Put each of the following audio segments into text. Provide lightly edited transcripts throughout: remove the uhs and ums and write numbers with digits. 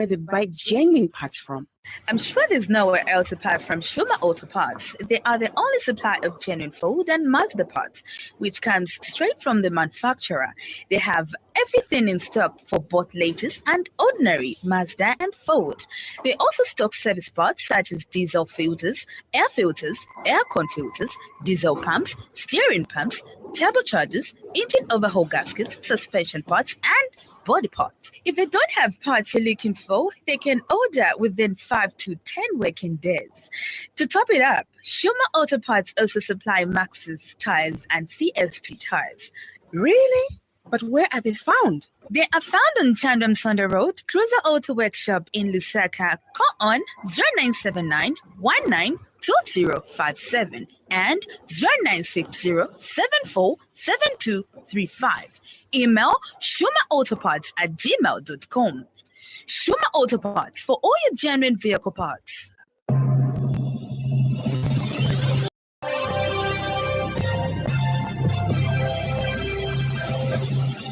where they buy genuine parts from? I'm sure there's nowhere else apart from Shuma Auto Parts. They are the only supplier of genuine Ford and Mazda parts, which comes straight from the manufacturer. They have everything in stock for both latest and ordinary Mazda and Ford. They also stock service parts such as diesel filters, air con filters, diesel pumps, steering pumps, turbochargers, engine overhaul gaskets, suspension parts, and body parts. If they don't have parts you're looking for, they can order within 5 to 10 working days. To top it up, Shuma Auto Parts also supply Maxxis tires and CST tires. Really? But where are they found? They are found on Chandram Sonda Road, Cruiser Auto Workshop in Lusaka. Call on 0979 192057 and 0960 747235. Email shumaautoparts@gmail.com. Shuma Auto Parts for all your genuine vehicle parts.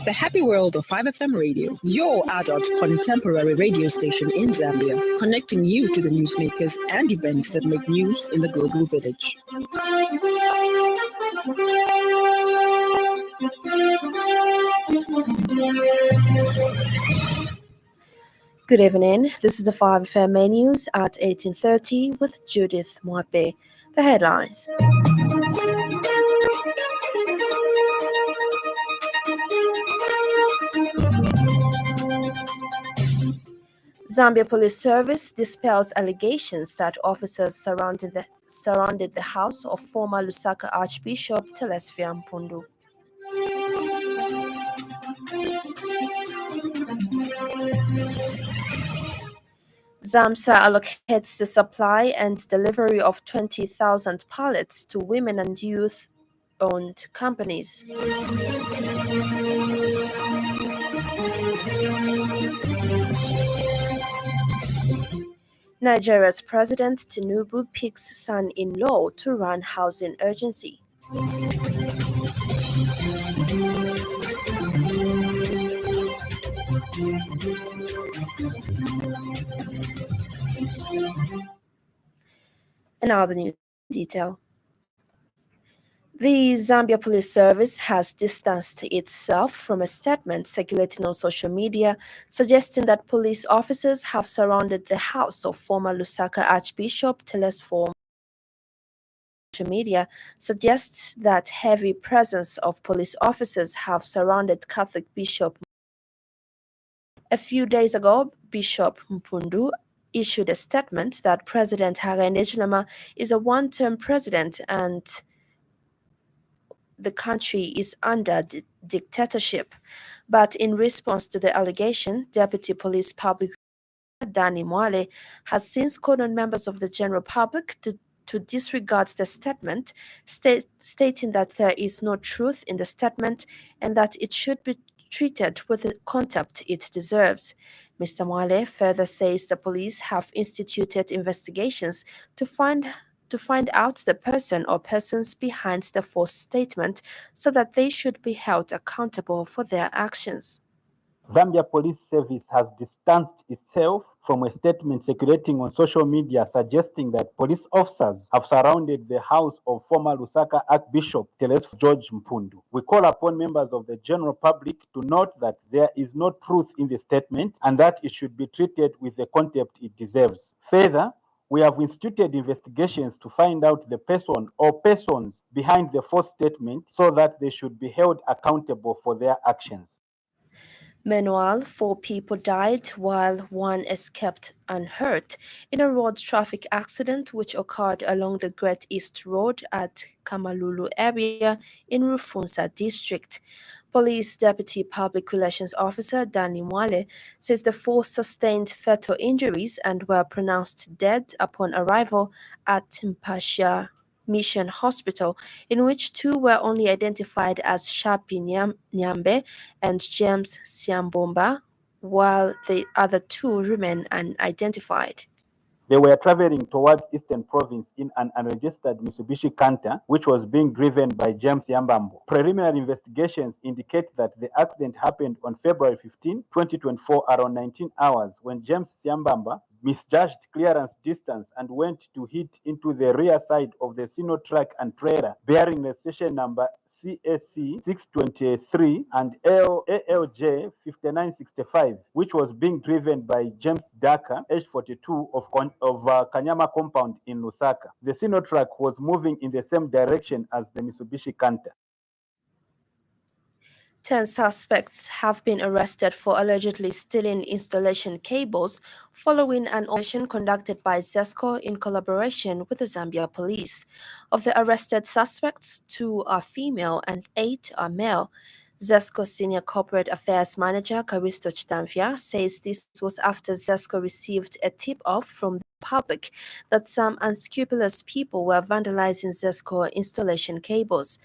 The happy world of 5FM Radio, your adult contemporary radio station in Zambia, connecting you to the newsmakers and events that make news in the global village. Good evening. This is the 5FM Main News at 18:30 with Judith Mwape. The headlines. Zambia Police Service dispels allegations that officers surrounded the house of former Lusaka Archbishop Telesphore Mpundu. ZAMSA allocates the supply and delivery of 20,000 pallets to women and youth-owned companies. Nigeria's President Tinubu picks son-in-law to run housing urgency. And now the news detail. The Zambia Police Service has distanced itself from a statement circulating on social media suggesting that police officers have surrounded the house of former Lusaka Archbishop Telesphore. Social media suggests that heavy presence of police officers have surrounded Catholic Bishop. A few days ago, Bishop Mpundu issued a statement that President Hakainde Hichilema is a one-term president and the country is under dictatorship. But in response to the allegation, Deputy Police Public Danny Mwale has since called on members of the general public to disregard the statement, stating that there is no truth in the statement and that it should be treated with the contempt it deserves. Mr. Mwale further says the police have instituted investigations to find out the person or persons behind the false statement so that they should be held accountable for their actions. Zambia Police Service has distanced itself from a statement circulating on social media suggesting that police officers have surrounded the house of former Lusaka Archbishop Telesphore George Mpundu. We call upon members of the general public to note that there is no truth in the statement and that it should be treated with the contempt it deserves. Further, we have instituted investigations to find out the person or persons behind the false statement so that they should be held accountable for their actions. Meanwhile, 4 people died while 1 escaped unhurt in a road traffic accident which occurred along the Great East Road at Kamalulu area in Rufunza district. Police Deputy Public Relations Officer Danny Mwale says the 4 sustained fatal injuries and were pronounced dead upon arrival at Mpasha Mission Hospital, in which 2 were only identified as Shapi Nyambe and James Siambomba, while the other 2 remain unidentified. They were traveling towards Eastern Province in an unregistered Mitsubishi Canter, which was being driven by James Yambambo. Preliminary investigations indicate that the accident happened on February 15, 2024, around 19 hours, when James Yambamba misjudged clearance distance and went to hit into the rear side of the Sino truck and trailer bearing the station number CAC 623 and ALJ 5965, which was being driven by James Daka, age 42, of Kanyama compound in Lusaka. The Sino truck was moving in the same direction as the Mitsubishi Canter. 10 suspects have been arrested for allegedly stealing installation cables following an operation conducted by ZESCO in collaboration with the Zambia police. Of the arrested suspects, 2 are female and 8 are male. ZESCO Senior Corporate Affairs Manager Karisto Chitamvia says this was after ZESCO received a tip-off from the public that some unscrupulous people were vandalizing ZESCO installation cables.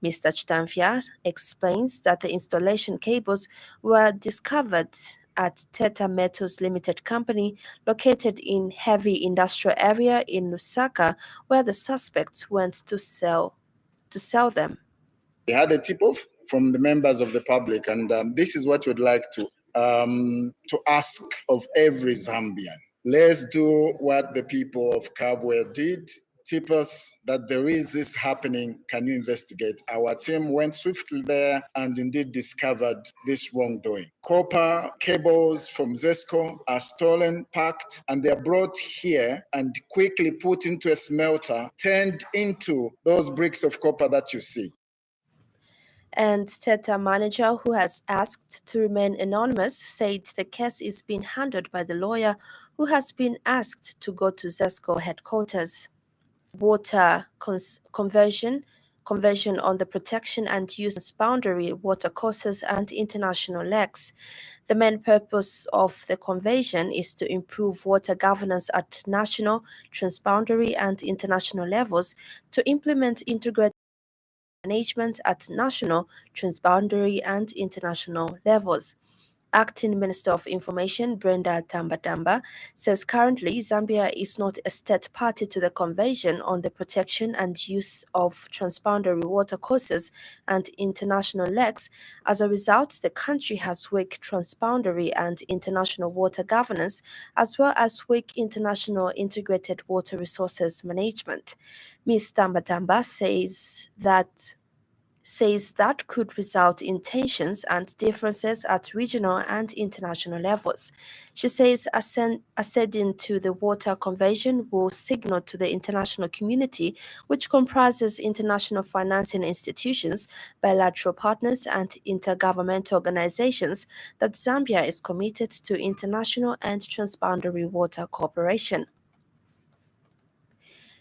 Mr. Chitamvia explains that the installation cables were discovered at Teta Metals Limited Company, located in heavy industrial area in Lusaka, where the suspects went to sell them. We had a tip-off from the members of the public, and this is what we'd like to ask of every Zambian. Let's do what the people of Kabwe did. Tip us that there is this happening. Can you investigate? Our team went swiftly there and indeed discovered this wrongdoing. Copper cables from ZESCO are stolen, packed, and they're brought here and quickly put into a smelter, turned into those bricks of copper that you see. And Teta manager, who has asked to remain anonymous, said the case is being handled by the lawyer who has been asked to go to ZESCO headquarters. Water conversion on the protection and use boundary water courses and international lakes. The main purpose of the convention is to improve water governance at national, transboundary, and international levels to implement integrated management at national, transboundary, and international levels. Acting Minister of Information Brenda Tambadamba says currently Zambia is not a state party to the Convention on the Protection and Use of Transboundary Water Courses and International Lakes. As a result, the country has weak transboundary and international water governance, as well as weak international integrated water resources management. Ms. Tambadamba says that could result in tensions and differences at regional and international levels. She says acceding to the Water Convention will signal to the international community, which comprises international financing institutions, bilateral partners, and intergovernmental organizations, that Zambia is committed to international and transboundary water cooperation.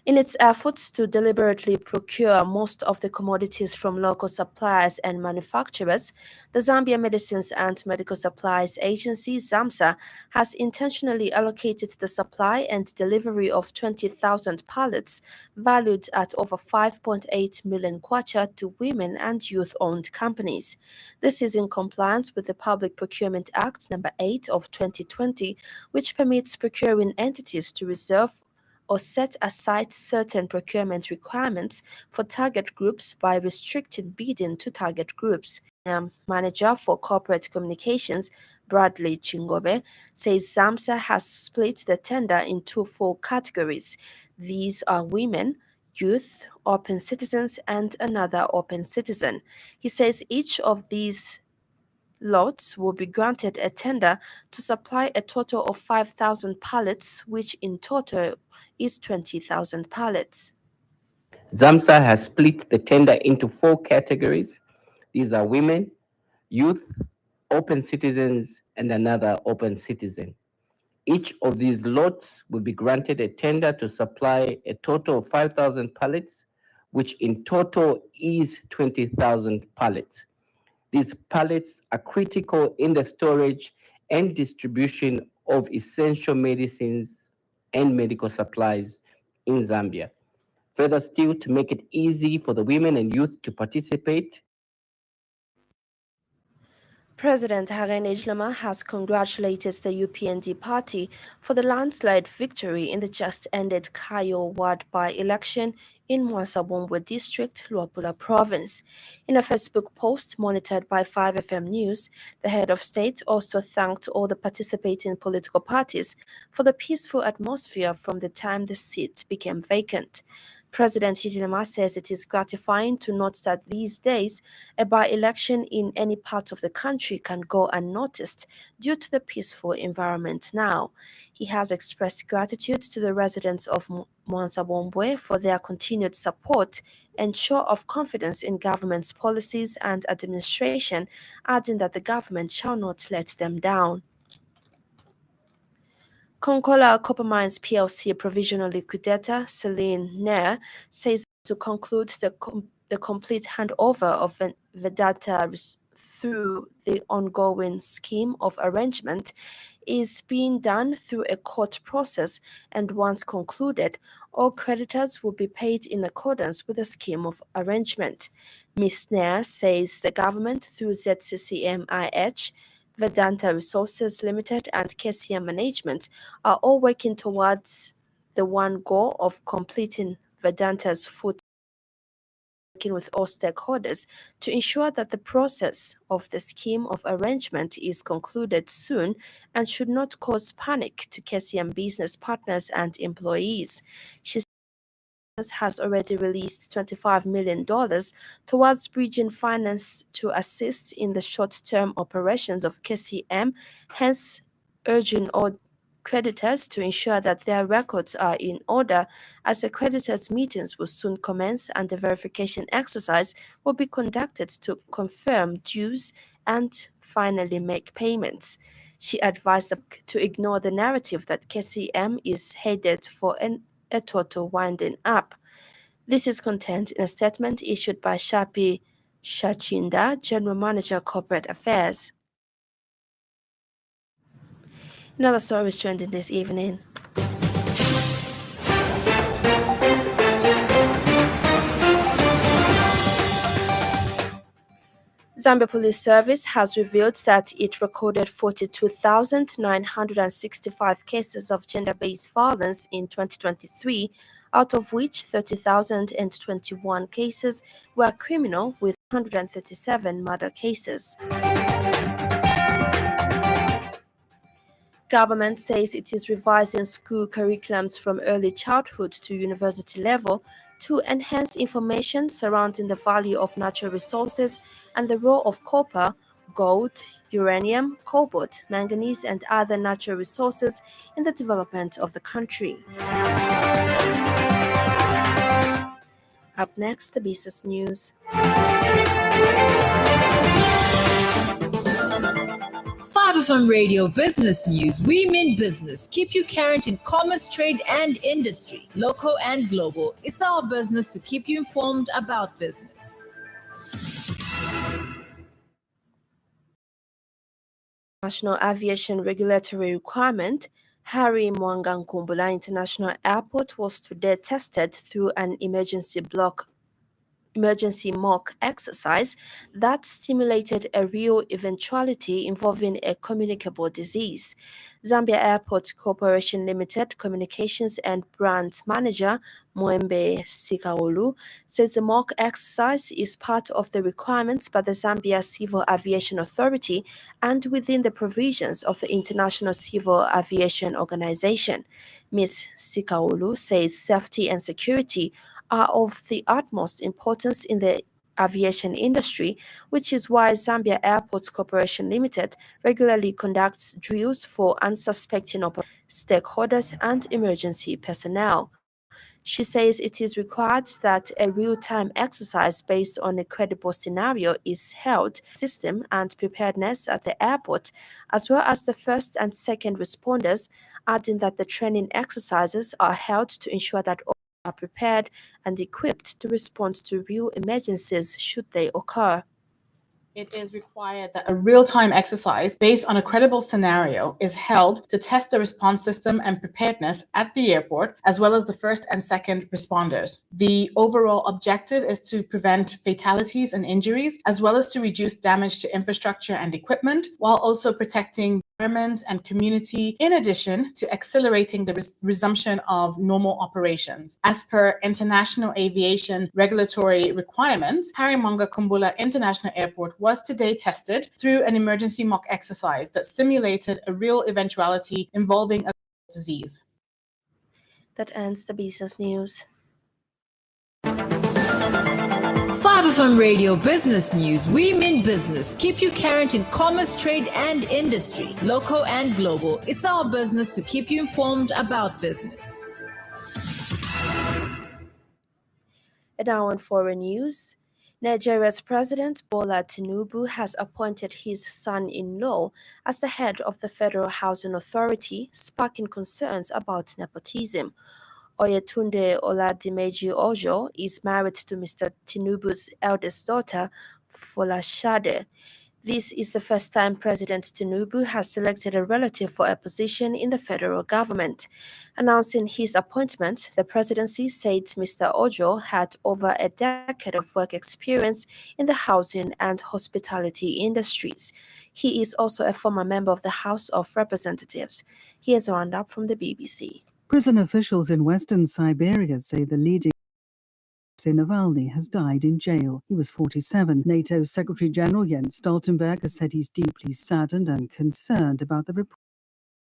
In its efforts to deliberately procure most of the commodities from local suppliers and manufacturers, the Zambia Medicines and Medical Supplies Agency, ZAMSA, has intentionally allocated the supply and delivery of 20,000 pallets valued at over 5.8 million kwacha to women and youth-owned companies. This is in compliance with the Public Procurement Act No. 8 of 2020, which permits procuring entities to reserve or set aside certain procurement requirements for target groups by restricting bidding to target groups. Manager for Corporate Communications, Bradley Chingobe, says ZAMSA has split the tender into 4 categories. These are women, youth, open citizens, and another open citizen. He says each of these lots will be granted a tender to supply a total of 5,000 pallets, which in total is 20,000 pallets. ZAMSA has split the tender into 4 categories. These are women, youth, open citizens, and another open citizen. Each of these lots will be granted a tender to supply a total of 5,000 pallets, which in total is 20,000 pallets. These pallets are critical in the storage and distribution of essential medicines and medical supplies in Zambia. Further still, to make it easy for the women and youth to participate, President Haren Ejlama has congratulated the UPND party for the landslide victory in the just-ended Kayo ward by-election in Mwasabombwe district, Luapula province. In a Facebook post monitored by 5FM News, the head of state also thanked all the participating political parties for the peaceful atmosphere from the time the seat became vacant. President Hichilema says it is gratifying to note that these days, a by-election in any part of the country can go unnoticed due to the peaceful environment now. He has expressed gratitude to the residents of Mwansabombwe for their continued support and show of confidence in government's policies and administration, adding that the government shall not let them down. Konkola Copper Mines plc provisional liquidator Celine Nair says to conclude the complete handover of Vedanta through the ongoing scheme of arrangement is being done through a court process, and once concluded, all creditors will be paid in accordance with the scheme of arrangement. Ms. Nair says the government through ZCCMIH, Vedanta Resources Limited and KCM Management are all working towards the one goal of completing Vedanta's full working with all stakeholders to ensure that the process of the scheme of arrangement is concluded soon and should not cause panic to KCM business partners and employees. She has already released $25 million towards bridging finance to assist in the short-term operations of KCM, hence urging all creditors to ensure that their records are in order, as the creditors' meetings will soon commence and the verification exercise will be conducted to confirm dues and finally make payments. She advised them to ignore the narrative that KCM is headed for a total winding up. This is contained in a statement issued by Shapi Shachinda, General Manager, Corporate Affairs. Another story is trending this evening. Zambia Police Service has revealed that it recorded 42,965 cases of gender-based violence in 2023, out of which 30,021 cases were criminal, with 137 murder cases. Government says it is revising school curriculums from early childhood to university level to enhance information surrounding the value of natural resources and the role of copper, gold, uranium, cobalt, manganese, and other natural resources in the development of the country. Up next, the business news. 5FM Radio Business News. We mean business. Keep you current in commerce, trade, and industry, local and global. It's our business to keep you informed about business. National Aviation Regulatory Requirement, Harry Mwanga Nkumbula International Airport was today tested through an emergency mock exercise that stimulated a real eventuality involving a communicable disease. Zambia Airport Corporation Limited Communications and Brand Manager Mwembe Sikaulu says the mock exercise is part of the requirements by the Zambia Civil Aviation Authority and within the provisions of the International Civil Aviation Organization. Ms. Sikaulu says safety and security are of the utmost importance in the aviation industry, which is why Zambia Airports Corporation Limited regularly conducts drills for unsuspecting stakeholders and emergency personnel. She says it is required that a real-time exercise based on a credible scenario is held, system and preparedness at the airport, as well as the first and second responders, adding that the training exercises are held to ensure that all are prepared and equipped to respond to real emergencies should they occur. it is required that a real-time exercise based on a credible scenario is held to test the response system and preparedness at the airport, as well as the first and second responders. The overall objective is to prevent fatalities and injuries, as well as to reduce damage to infrastructure and equipment, while also protecting environment and community, in addition to accelerating the resumption of normal operations. As per international aviation regulatory requirements, Harry Monga Kumbula International Airport was today tested through an emergency mock exercise that simulated a real eventuality involving a disease. That ends the business news. 5FM Radio Business News. We mean business. Keep you current in commerce, trade, and industry, local and global. It's our business to keep you informed about business. And now on foreign news. Nigeria's President Bola Tinubu has appointed his son-in-law as the head of the Federal Housing Authority, sparking concerns about nepotism. Oyetunde Oladimeji Ojo is married to Mr. Tinubu's eldest daughter, Folashade. This is the first time President Tinubu has selected a relative for a position in the federal government. Announcing his appointment, the presidency said Mr. Ojo had over a decade of work experience in the housing and hospitality industries. He is also a former member of the House of Representatives. Here's a roundup from the BBC. Prison officials in Western Siberia say the leading Navalny has died in jail. He was 47. NATO Secretary General Jens Stoltenberg has said he's deeply saddened and concerned about the report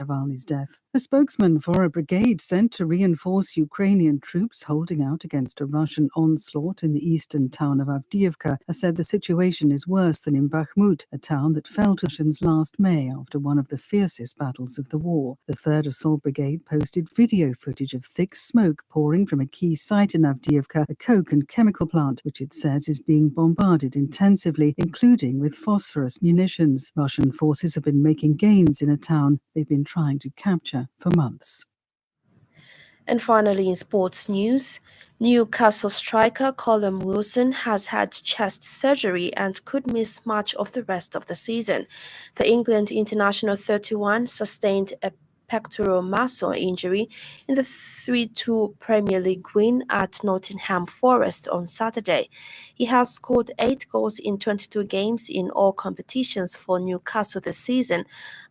of Navalny's death. A spokesman for a brigade sent to reinforce Ukrainian troops holding out against a Russian onslaught in the eastern town of Avdiivka has said the situation is worse than in Bakhmut, a town that fell to Russians last May after one of the fiercest battles of the war. The 3rd Assault Brigade posted video footage of thick smoke pouring from a key site in Avdiivka, a coke and chemical plant, which it says is being bombarded intensively, including with phosphorus munitions. Russian forces have been making gains in a town they've been trying to capture for months. And finally, in sports news, Newcastle striker Callum Wilson has had chest surgery and could miss much of the rest of the season. The England international 31 sustained a pectoral muscle injury in the 3-2 Premier League win at Nottingham Forest on Saturday. He has scored 8 goals in 22 games in all competitions for Newcastle this season,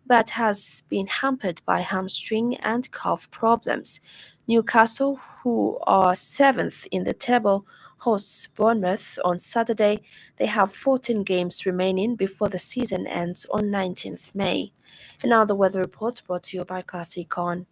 but has been hampered by hamstring and calf problems. Newcastle, who are 7th in the table, hosts Bournemouth on Saturday. They have 14 games remaining before the season ends on 19th May. And now the weather report brought to you by Classic Econ.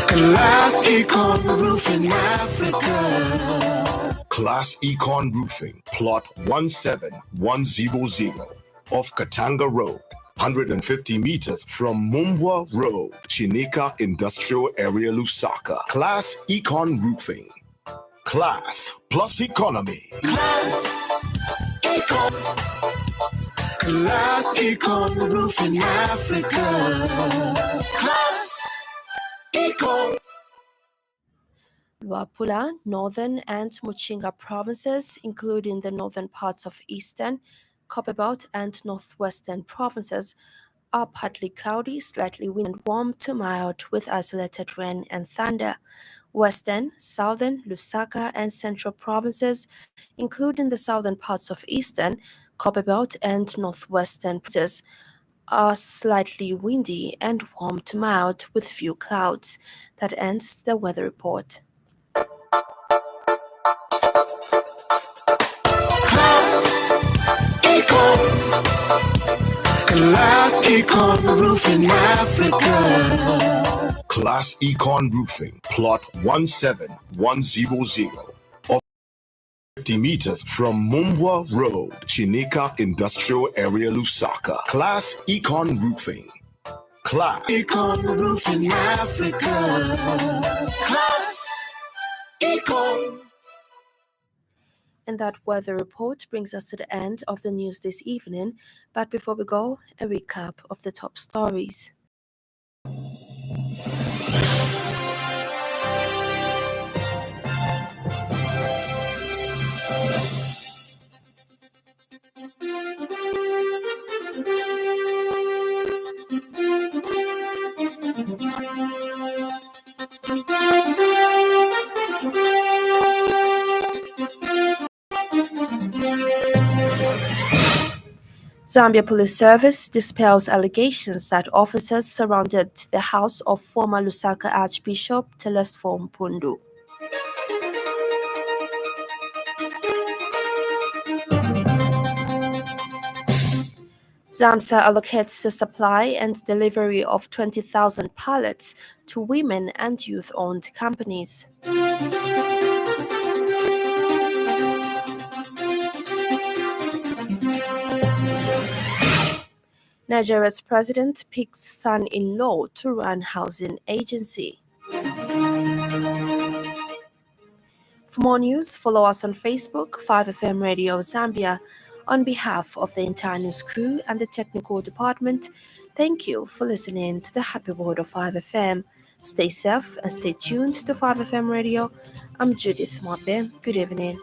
Class Econ Roofing Africa. Class Econ Roofing, plot 17100 off Katanga Road, 150 meters from Mumbwa Road, Chinika Industrial Area, Lusaka. Class Econ Roofing. Class plus economy. Class Econ. Class Econ Roofing Africa. Class Econ. Luapula, Northern and Muchinga provinces, including the northern parts of Eastern, Copperbelt and Northwestern provinces, are partly cloudy, slightly windy and warm to mild with isolated rain and thunder. Western, Southern, Lusaka and Central provinces, including the southern parts of Eastern, Copperbelt and Northwestern provinces, are slightly windy and warm to mild with few clouds. That ends the weather report. Class Econ Roofing Africa. Class Econ Roofing, plot 17100 off 50 meters from Mumbwa Road, Chinika Industrial Area, Lusaka. Class Econ Roofing. Class Econ Roofing Africa. Class Econ. And that weather report brings us to the end of the news this evening. But before we go, a recap of the top stories. Zambia Police Service dispels allegations that officers surrounded the house of former Lusaka Archbishop Telesphore Mpundu. ZAMSA allocates the supply and delivery of 20,000 pallets to women and youth-owned companies. Nigeria's president picks son-in-law to run housing agency. For more news, follow us on Facebook, 5FM Radio Zambia. On behalf of the entire news crew and the technical department, thank you for listening to the Happy World of 5FM. Stay safe and stay tuned to 5FM Radio. I'm Judith Mwabe. Good evening.